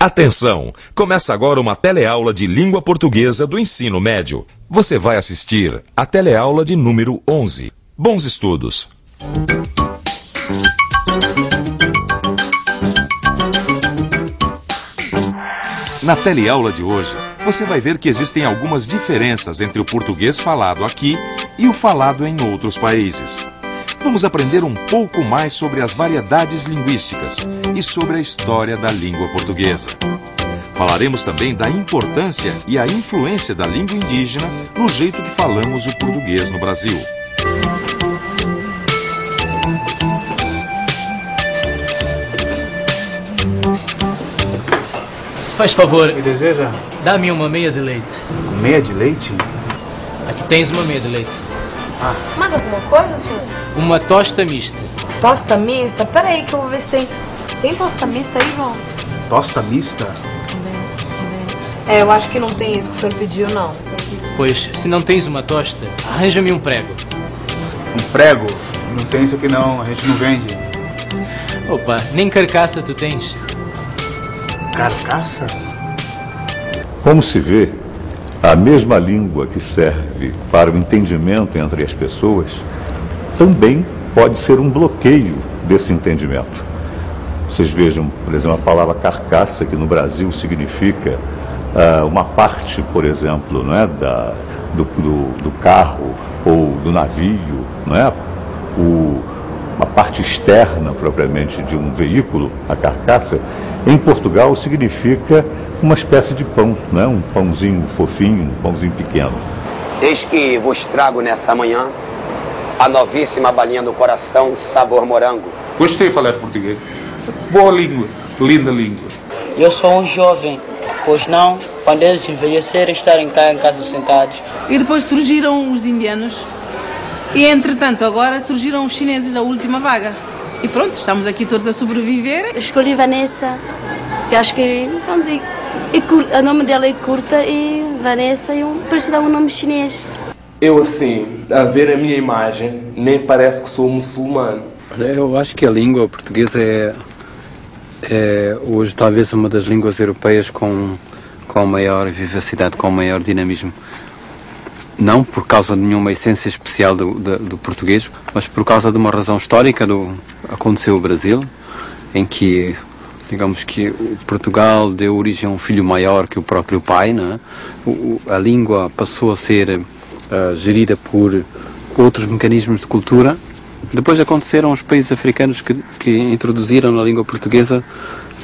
Atenção! Começa agora uma teleaula de língua portuguesa do ensino médio. Você vai assistir a teleaula de número 11. Bons estudos! Na teleaula de hoje, você vai ver que existem algumas diferenças entre o português falado aqui e o falado em outros países. Vamos aprender um pouco mais sobre as variedades linguísticas e sobre a história da língua portuguesa. Falaremos também da importância e a influência da língua indígena no jeito que falamos o português no Brasil. Se faz favor, Me deseja? dá-me uma meia de leite. Meia de leite? Aqui tens uma meia de leite. Mais alguma coisa, senhor? Uma tosta mista. Tosta mista? Peraí que eu vou ver se tem... Tem tosta mista aí, João? Tosta mista? É, eu acho que não tem isso que o senhor pediu, não. Pois, se não tens uma tosta, arranja-me um prego. Um prego? Não tem isso aqui não, a gente não vende. Opa, nem carcaça tu tens. Carcaça? Como se vê, a mesma língua que serve para o entendimento entre as pessoas também pode ser um bloqueio desse entendimento. Vocês vejam, por exemplo, a palavra carcaça, que no Brasil significa uma parte, por exemplo, não é, do carro ou do navio, não é? A parte externa, propriamente, de um veículo, a carcaça, em Portugal significa uma espécie de pão, não é? Um pãozinho fofinho, um pãozinho pequeno. Eis que vos trago nessa manhã a novíssima balinha do coração, sabor morango. Gostei de falar português. Boa língua, linda língua. Eu sou um jovem, pois não, quando eles envelhecerem, estarem cá em casa sentados. E depois surgiram os indianos. E, entretanto, agora surgiram os chineses, a última vaga. E pronto, estamos aqui todos a sobreviver. Eu escolhi Vanessa, que acho que pronto, o nome dela é curta e Vanessa é parecido a um nome chinês. Eu assim, a ver a minha imagem, nem parece que sou muçulmano. Eu acho que a língua portuguesa é hoje talvez uma das línguas europeias com maior vivacidade, com maior dinamismo. Não por causa de nenhuma essência especial do português, mas por causa de uma razão histórica. Aconteceu o Brasil, em que, digamos que Portugal deu origem a um filho maior que o próprio pai, não é? A língua passou a ser gerida por outros mecanismos de cultura. Depois aconteceram os países africanos que introduziram na língua portuguesa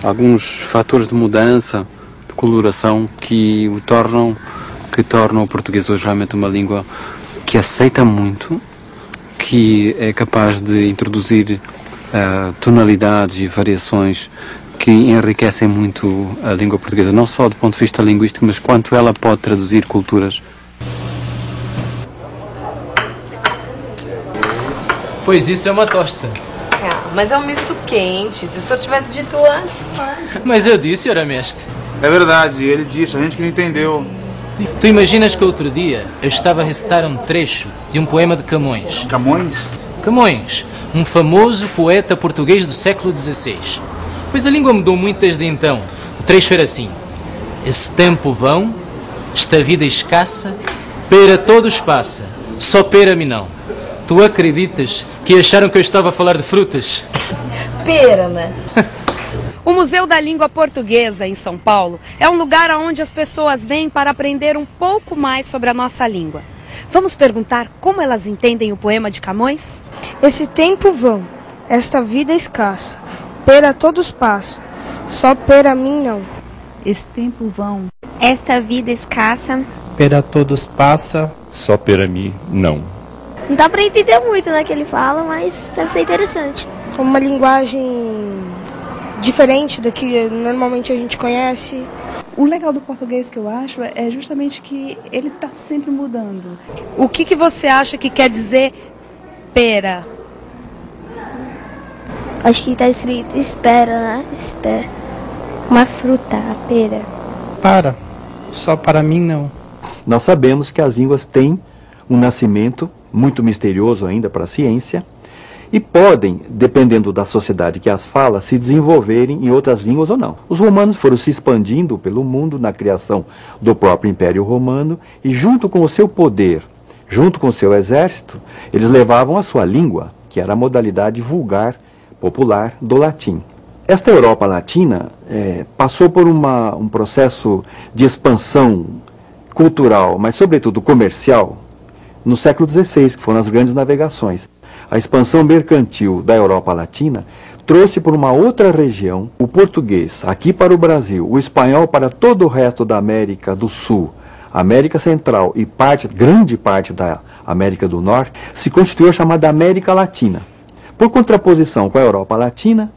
alguns fatores de mudança, de coloração, que tornam o português hoje realmente uma língua que aceita muito, que é capaz de introduzir tonalidades e variações que enriquecem muito a língua portuguesa, não só do ponto de vista linguístico, mas quanto ela pode traduzir culturas. Pois isso é uma tosta. Mas é um misto quente, se o senhor tivesse dito antes. Mas eu disse, ora mestre. É verdade, ele disse, a gente que não entendeu. Tu imaginas que outro dia eu estava a recitar um trecho de um poema de Camões. Camões? Camões, um famoso poeta português do século XVI. Pois a língua mudou muito desde então. O trecho era assim: esse tempo vão, esta vida escassa, pera todos passa, só pera a mim não. Tu acreditas que acharam que eu estava a falar de frutas? Pera, né? O Museu da Língua Portuguesa, em São Paulo, é um lugar onde as pessoas vêm para aprender um pouco mais sobre a nossa língua. Vamos perguntar como elas entendem o poema de Camões? Esse tempo vão, esta vida escassa, pera todos passa, só pera mim não. Esse tempo vão, esta vida escassa, pera todos passa, só pera mim não. Não dá para entender muito, né, que ele fala, mas deve ser interessante. Uma linguagem diferente da que normalmente a gente conhece. O legal do português que eu acho é justamente que ele está sempre mudando. O que você acha que quer dizer pera? Acho que está escrito espera, né? Espera. Uma fruta, a pera. Para, só para mim não. Nós sabemos que as línguas têm um nascimento muito misterioso ainda para a ciência e podem, dependendo da sociedade que as fala, se desenvolverem em outras línguas ou não. Os romanos foram se expandindo pelo mundo na criação do próprio Império Romano e, junto com o seu poder, junto com o seu exército, eles levavam a sua língua, que era a modalidade vulgar, popular do latim. Esta Europa Latina passou por um processo de expansão cultural, mas sobretudo comercial, no século XVI, que foram as grandes navegações. A expansão mercantil da Europa Latina trouxe por uma outra região o português aqui para o Brasil, o espanhol para todo o resto da América do Sul, América Central e grande parte da América do Norte, se constituiu a chamada América Latina. Por contraposição com a Europa Latina,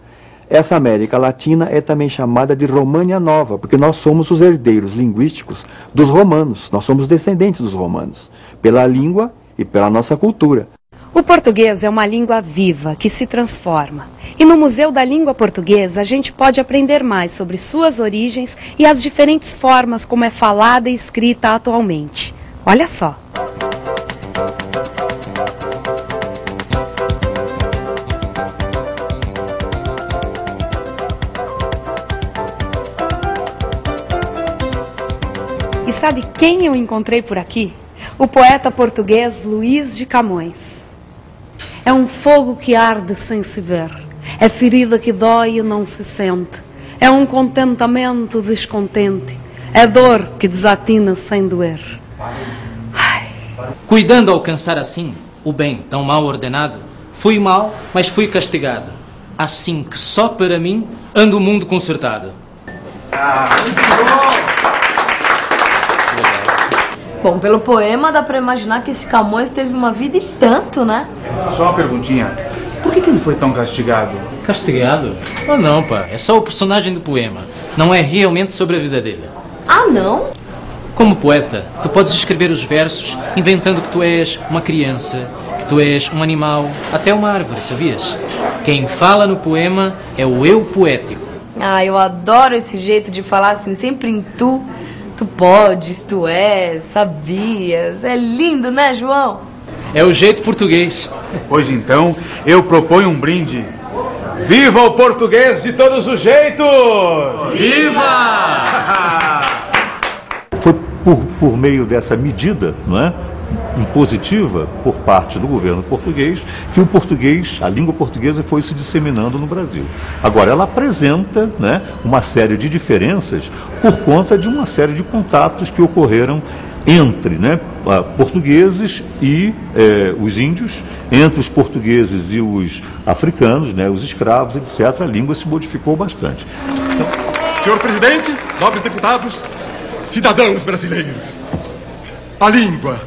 essa América Latina é também chamada de România Nova, porque nós somos os herdeiros linguísticos dos romanos, nós somos descendentes dos romanos, pela língua e pela nossa cultura. O português é uma língua viva, que se transforma. E no Museu da Língua Portuguesa a gente pode aprender mais sobre suas origens e as diferentes formas como é falada e escrita atualmente. Olha só! E sabe quem eu encontrei por aqui? O poeta português Luís de Camões. É um fogo que arde sem se ver, é ferida que dói e não se sente, é um contentamento descontente, é dor que desatina sem doer. Ai. Cuidando a alcançar assim o bem tão mal ordenado, fui mal, mas fui castigado, assim que só para mim anda o mundo consertado. Bom, pelo poema dá pra imaginar que esse Camões teve uma vida e tanto, né? Só uma perguntinha. Por que ele foi tão castigado? Castigado? Oh não, pá. É só o personagem do poema. Não é realmente sobre a vida dele. Ah, não? Como poeta, tu podes escrever os versos inventando que tu és uma criança, que tu és um animal, até uma árvore, sabias? Quem fala no poema é o eu poético. Ah, eu adoro esse jeito de falar assim, sempre em tu. Tu podes, tu és, sabias. É lindo, né, João? É o jeito português. Pois então, eu proponho um brinde. Viva o português de todos os jeitos! Viva! Foi por meio dessa medida, não é, impositiva por parte do governo português, que o português, a língua portuguesa foi se disseminando no Brasil. Agora, ela apresenta, né, uma série de diferenças por conta de uma série de contatos que ocorreram entre, né, portugueses e os índios, entre os portugueses e os africanos, né, os escravos, etc. A língua se modificou bastante. Senhor presidente, nobres deputados, cidadãos brasileiros, a língua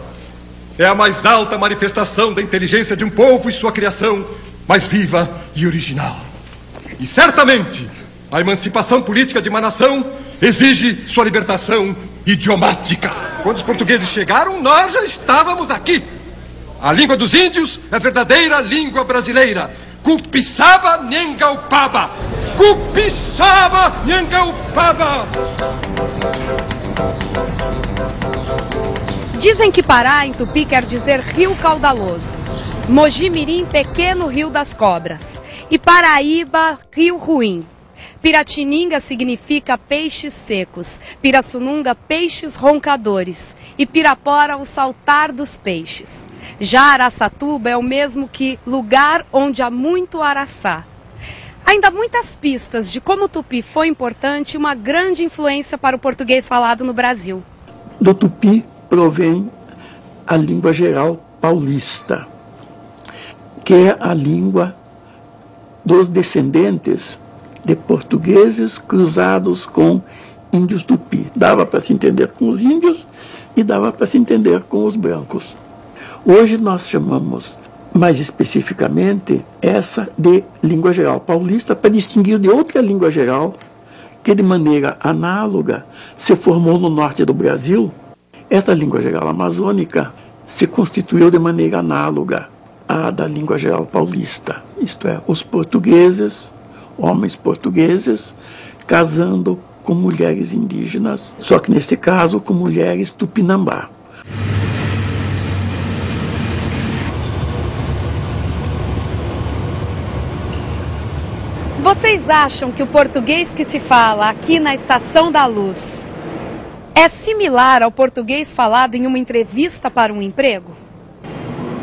é a mais alta manifestação da inteligência de um povo e sua criação mais viva e original. E certamente a emancipação política de uma nação exige sua libertação idiomática. Quando os portugueses chegaram, nós já estávamos aqui. A língua dos índios é a verdadeira língua brasileira. Cupiçaba Nhengaupaba. Cupiçaba Nhengaupaba. Dizem que Pará, em Tupi, quer dizer rio caudaloso. Mogi-mirim, pequeno rio das cobras. E Paraíba, rio ruim. Piratininga significa peixes secos. Pirassununga, peixes roncadores. E Pirapora, o saltar dos peixes. Já Araçatuba é o mesmo que lugar onde há muito araçá. Ainda há muitas pistas de como o Tupi foi importante e uma grande influência para o português falado no Brasil. Do Tupi provém a língua geral paulista, que é a língua dos descendentes de portugueses cruzados com índios tupi. Dava para se entender com os índios e dava para se entender com os brancos. Hoje nós chamamos, mais especificamente, essa de língua geral paulista, para distinguir de outra língua geral que de maneira análoga se formou no norte do Brasil. Esta língua geral amazônica se constituiu de maneira análoga à da língua geral paulista, isto é, os portugueses, homens portugueses, casando com mulheres indígenas, só que neste caso com mulheres tupinambá. Vocês acham que o português que se fala aqui na Estação da Luz é similar ao português falado em uma entrevista para um emprego?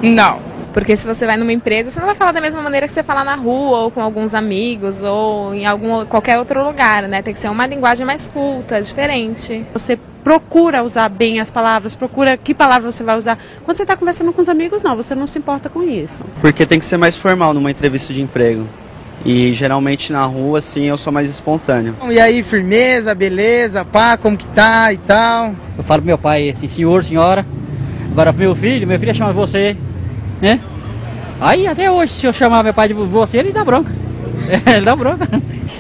Não, porque se você vai numa empresa, você não vai falar da mesma maneira que você fala na rua, ou com alguns amigos, ou em qualquer outro lugar, né? Tem que ser uma linguagem mais culta, diferente. Você procura usar bem as palavras, procura que palavra você vai usar. Quando você está conversando com os amigos, não, você não se importa com isso. Porque tem que ser mais formal numa entrevista de emprego. E geralmente na rua, assim, eu sou mais espontâneo. E aí, firmeza, beleza, pá, como que tá e tal? Eu falo pro meu pai assim, senhor, senhora. Agora pro meu filho chama você, né? Aí até hoje, se eu chamar meu pai de você, ele dá bronca. Ele dá bronca.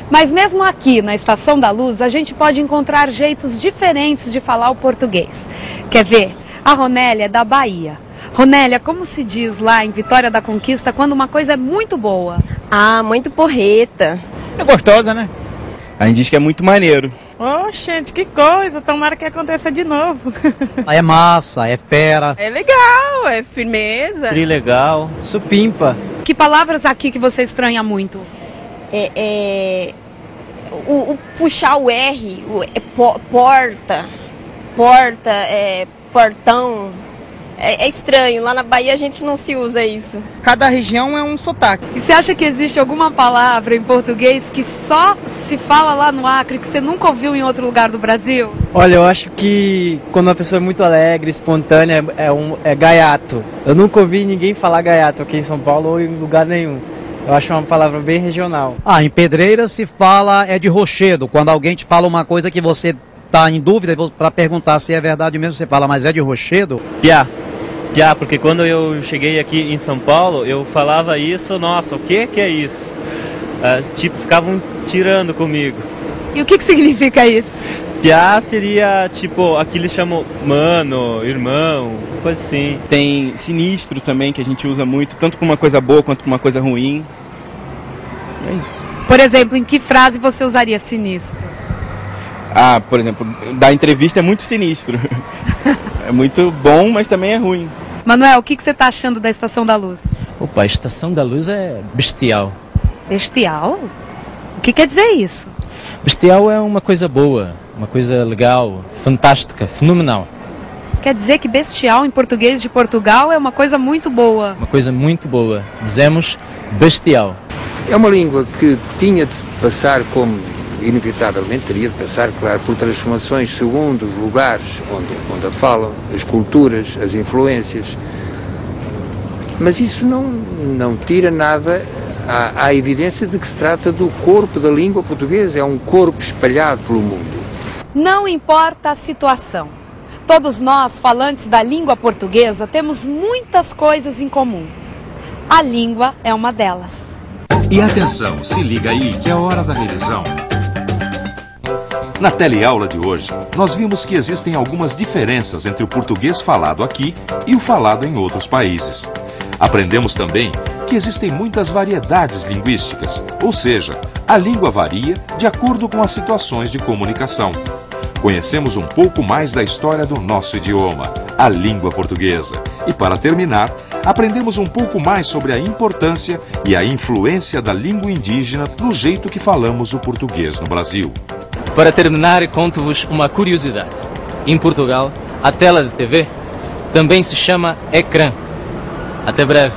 Mas mesmo aqui na Estação da Luz, a gente pode encontrar jeitos diferentes de falar o português. Quer ver? A Ronélia é da Bahia. Ronélia, como se diz lá em Vitória da Conquista quando uma coisa é muito boa? Ah, muito porreta. É gostosa, né? A gente diz que é muito maneiro. Oh, gente, que coisa, tomara que aconteça de novo. É massa, é fera. É legal, é firmeza. Trilegal, supimpa. Que palavras aqui que você estranha muito? Puxar o R, porta, portão. É estranho, lá na Bahia a gente não se usa isso. Cada região é um sotaque. E você acha que existe alguma palavra em português que só se fala lá no Acre, que você nunca ouviu em outro lugar do Brasil? Olha, eu acho que quando uma pessoa é muito alegre, espontânea, é gaiato. Eu nunca ouvi ninguém falar gaiato aqui em São Paulo ou em lugar nenhum. Eu acho uma palavra bem regional. Em Pedreira se fala de rochedo. Quando alguém te fala uma coisa que você está em dúvida para perguntar se é verdade mesmo, você fala, mas é de rochedo? Já, porque quando eu cheguei aqui em São Paulo, eu falava isso, nossa, o que é isso? Ficavam tirando comigo. E o que significa isso? Piá seria, aqui eles chamam mano, irmão, coisa assim. Tem sinistro também, que a gente usa muito, tanto com uma coisa boa quanto com uma coisa ruim. É isso. Por exemplo, em que frase você usaria sinistro? Por exemplo, da entrevista é muito sinistro. É muito bom, mas também é ruim. Manuel, o que você está achando da Estação da Luz? Opa, a Estação da Luz é bestial. Bestial? O que quer dizer isso? Bestial é uma coisa boa, uma coisa legal, fantástica, fenomenal. Quer dizer que bestial em português de Portugal é uma coisa muito boa. Uma coisa muito boa. Dizemos bestial. É uma língua que tinha de passar inevitavelmente teria de passar, claro, por transformações segundo os lugares onde a falam, as culturas, as influências. Mas isso não tira nada à evidência de que se trata do corpo da língua portuguesa, é um corpo espalhado pelo mundo. Não importa a situação. Todos nós, falantes da língua portuguesa, temos muitas coisas em comum. A língua é uma delas. E atenção, se liga aí que é hora da revisão. Na teleaula de hoje, nós vimos que existem algumas diferenças entre o português falado aqui e o falado em outros países. Aprendemos também que existem muitas variedades linguísticas, ou seja, a língua varia de acordo com as situações de comunicação. Conhecemos um pouco mais da história do nosso idioma, a língua portuguesa. E para terminar, aprendemos um pouco mais sobre a importância e a influência da língua indígena no jeito que falamos o português no Brasil. Para terminar, conto-vos uma curiosidade. Em Portugal, a tela de TV também se chama ecrã. Até breve.